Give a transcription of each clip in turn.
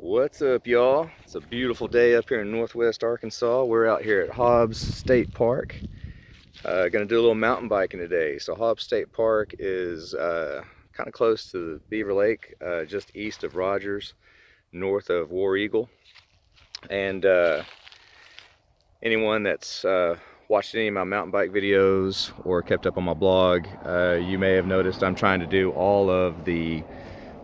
What's up, y'all? It's a beautiful day up here in northwest Arkansas. We're out here at Hobbs State Park. Gonna do a little mountain biking today. So Hobbs State Park is kind of close to the Beaver Lake, just east of Rogers, north of War Eagle. And anyone that's watched any of my mountain bike videos or kept up on my blog, you may have noticed I'm trying to do all of the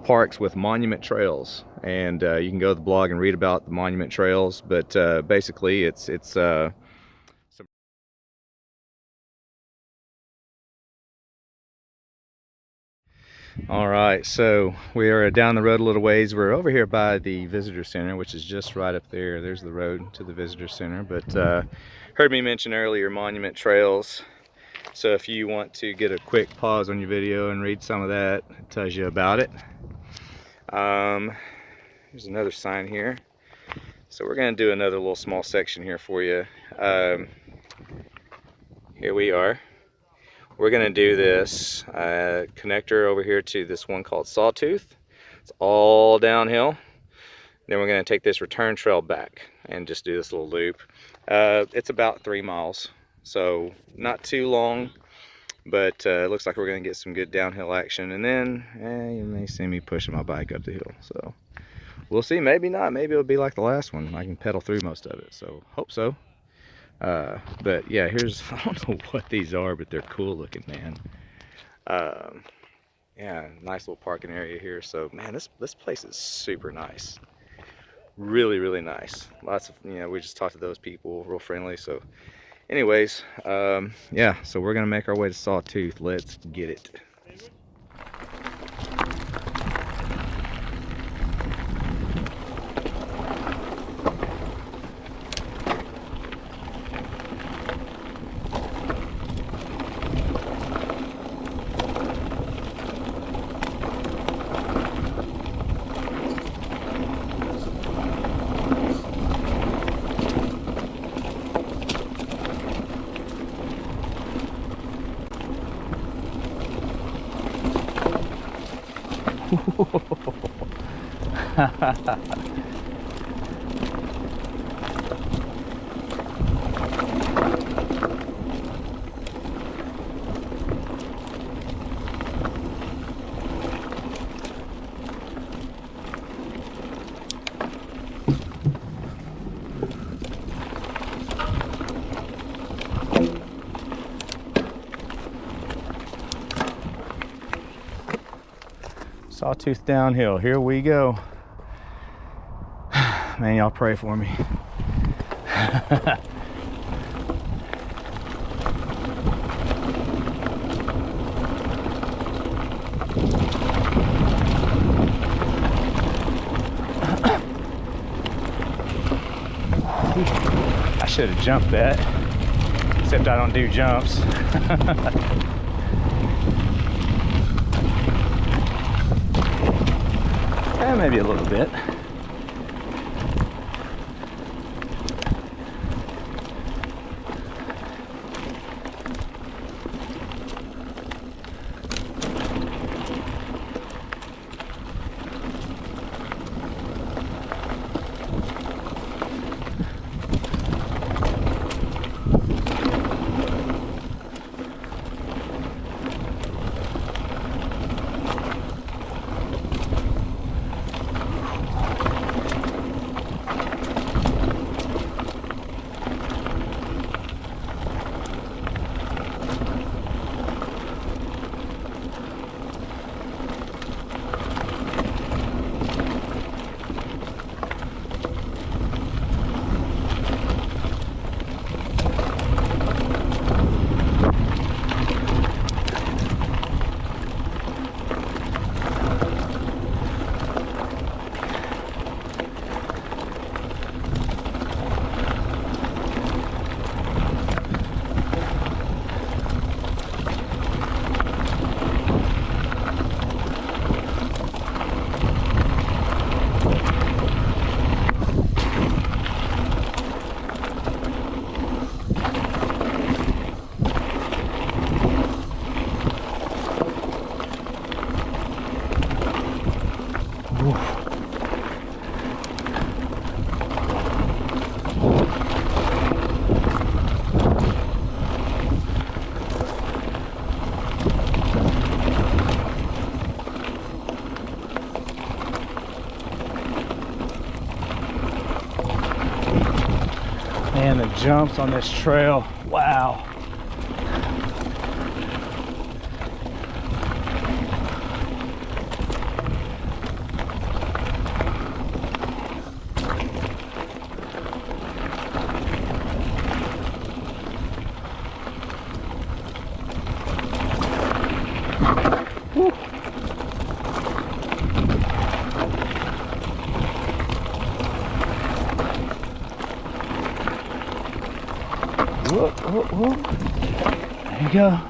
parks with monument trails, and you can go to the blog and read about the monument trails, but basically it's some. All right, so we are down the road a little ways. We're over here by the visitor center, which is just right up there. There's the road to the visitor center, but heard me mention earlier monument trails. So if you want to get a quick pause on your video and read some of that, it tells you about it. There's another sign here. So we're going to do another little small section here for you. Here we are. We're going to do this connector over here to this one called Sawtooth. It's all downhill. Then we're going to take this return trail back and just do this little loop. It's about 3 miles, so not too long, but it looks like we're going to get some good downhill action. And then you may see me pushing my bike up the hill, so we'll see. Maybe not. Maybe it'll be like the last one. I can pedal through most of it, so hope so. But yeah, here's, I don't know what these are, but they're cool looking, man. Yeah, nice little parking area here. So man, this place is super nice. Really nice. Lots of, we just talked to those people, real friendly. So anyways, yeah, so we're gonna make our way to Sawtooth. Let's get it. Sawtooth downhill, here we go. Man, y'all pray for me. I should have jumped that, except I don't do jumps. Maybe a little bit. jumps on this trail. Wow. Woo. Whoop, whoop, whoop. There you go.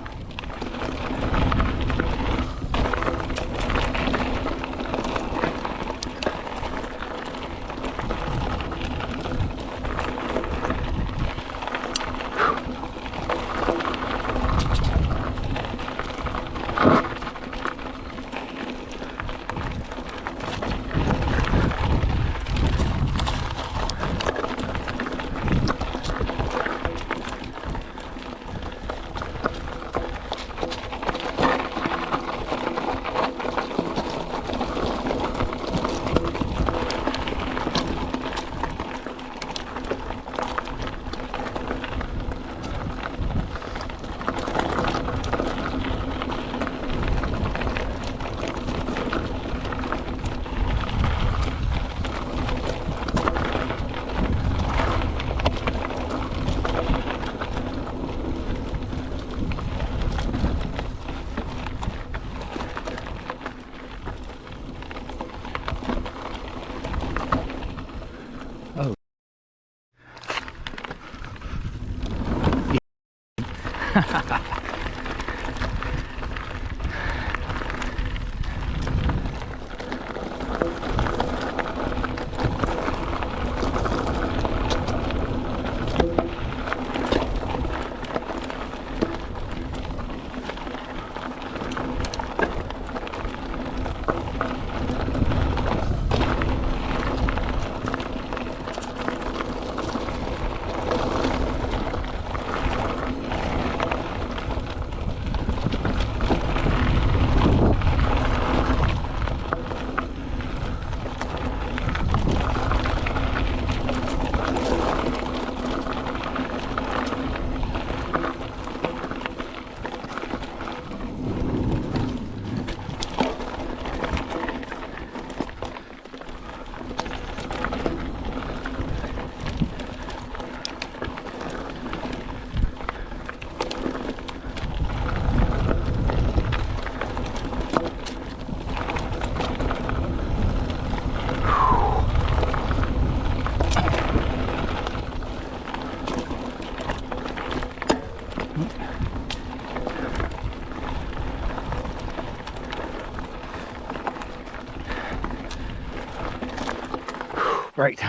Right.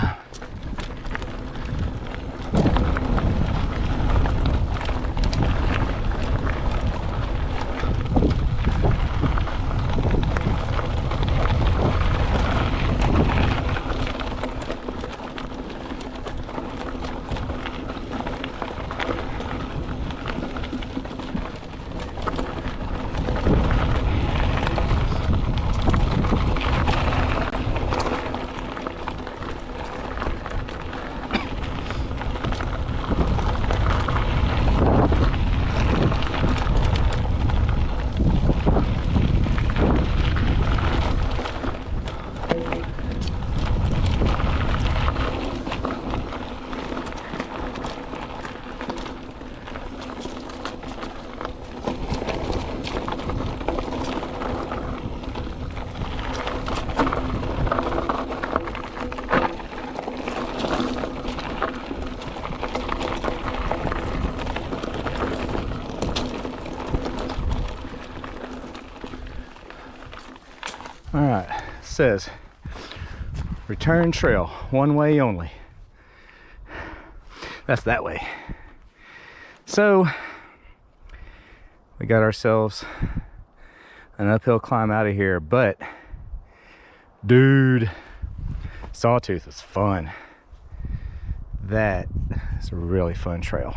All right, it says return trail, one way only. That's that way. So we got ourselves an uphill climb out of here, but dude, Sawtooth is fun. That is a really fun trail.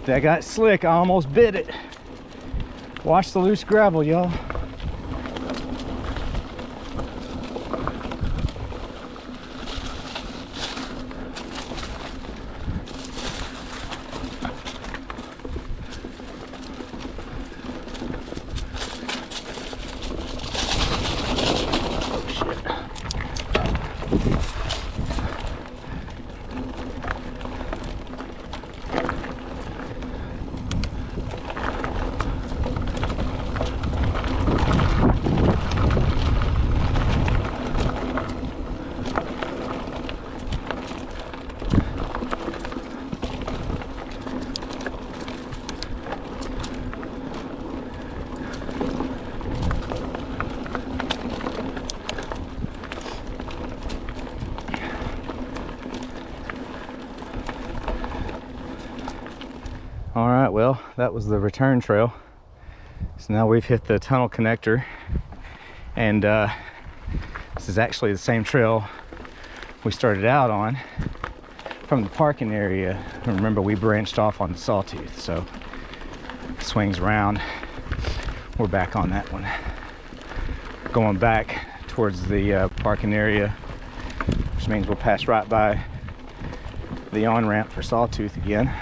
That got slick. I almost bit it. Watch the loose gravel, y'all. All right, well, that was the return trail. So now we've hit the tunnel connector, and this is actually the same trail we started out on from the parking area. Remember, we branched off on the Sawtooth, so it swings around. We're back on that one, going back towards the parking area, which means we'll pass right by the on-ramp for Sawtooth again.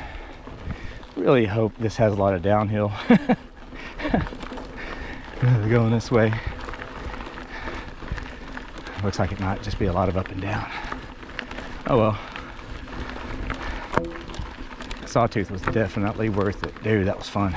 Really hope this has a lot of downhill. Going this way. Looks like it might just be a lot of up and down. Oh well. Sawtooth was definitely worth it. Dude, that was fun.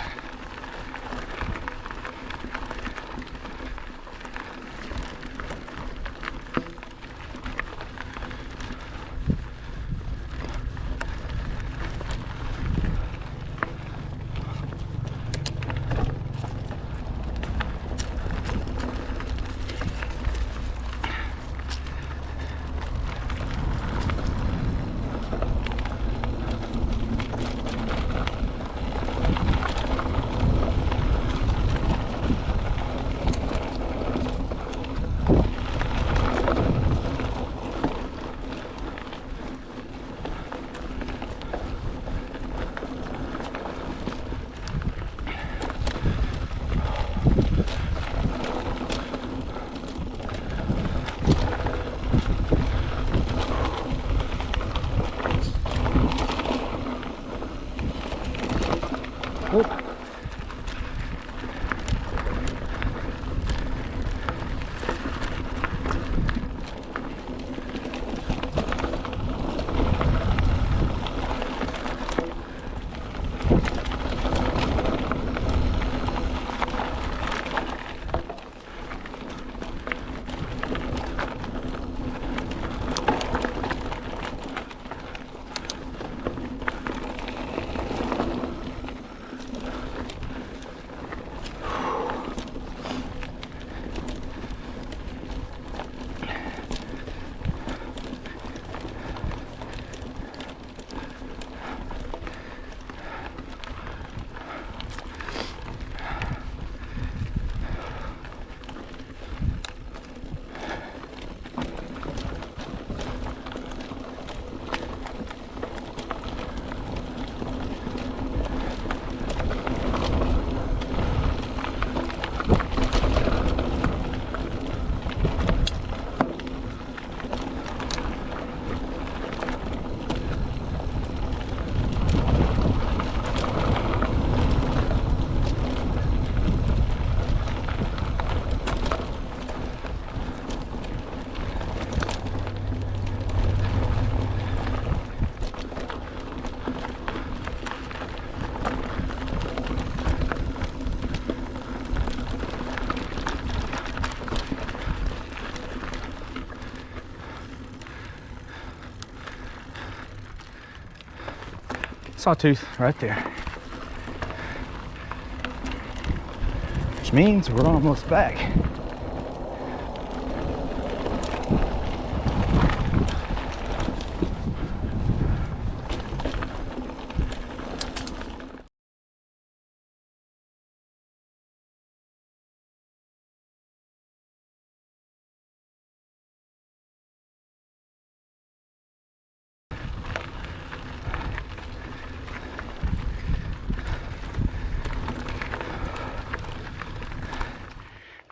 Sawtooth right there. Which means we're almost back.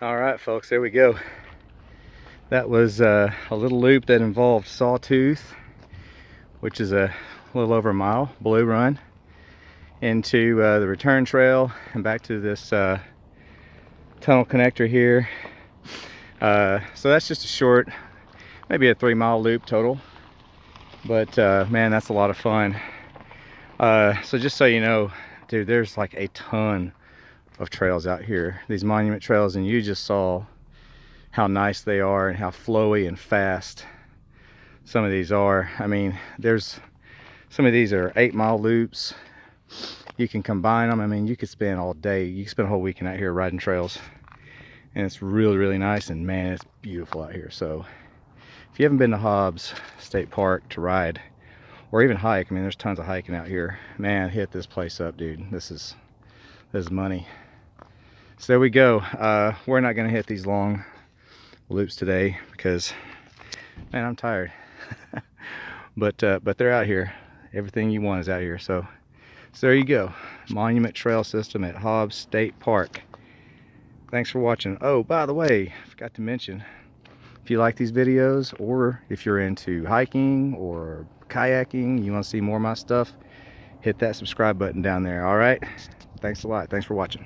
All right, folks, there we go. That was a little loop that involved Sawtooth, which is a little over a mile, Blue Run, into the return trail and back to this tunnel connector here. So that's just a short, maybe a 3-mile loop total, but man, that's a lot of fun. So just so you know, dude, there's like a ton of trails out here, these monument trails, and you just saw how nice they are and how flowy and fast some of these are. I mean, there's some of these are 8-mile loops. You can combine them. I mean, you could spend all day, you can spend a whole weekend out here riding trails, and it's really, really nice. And man, it's beautiful out here. So if you haven't been to Hobbs State Park to ride or even hike, I mean, there's tons of hiking out here, man, hit this place up, dude. This is money. So there we go. We're not gonna hit these long loops today because, man, I'm tired. but they're out here. Everything you want is out here. So there you go. Monument Trail System at Hobbs State Park. Thanks for watching. Oh, by the way, I forgot to mention, if you like these videos, or if you're into hiking or kayaking, you want to see more of my stuff, hit that subscribe button down there. All right, thanks a lot. Thanks for watching.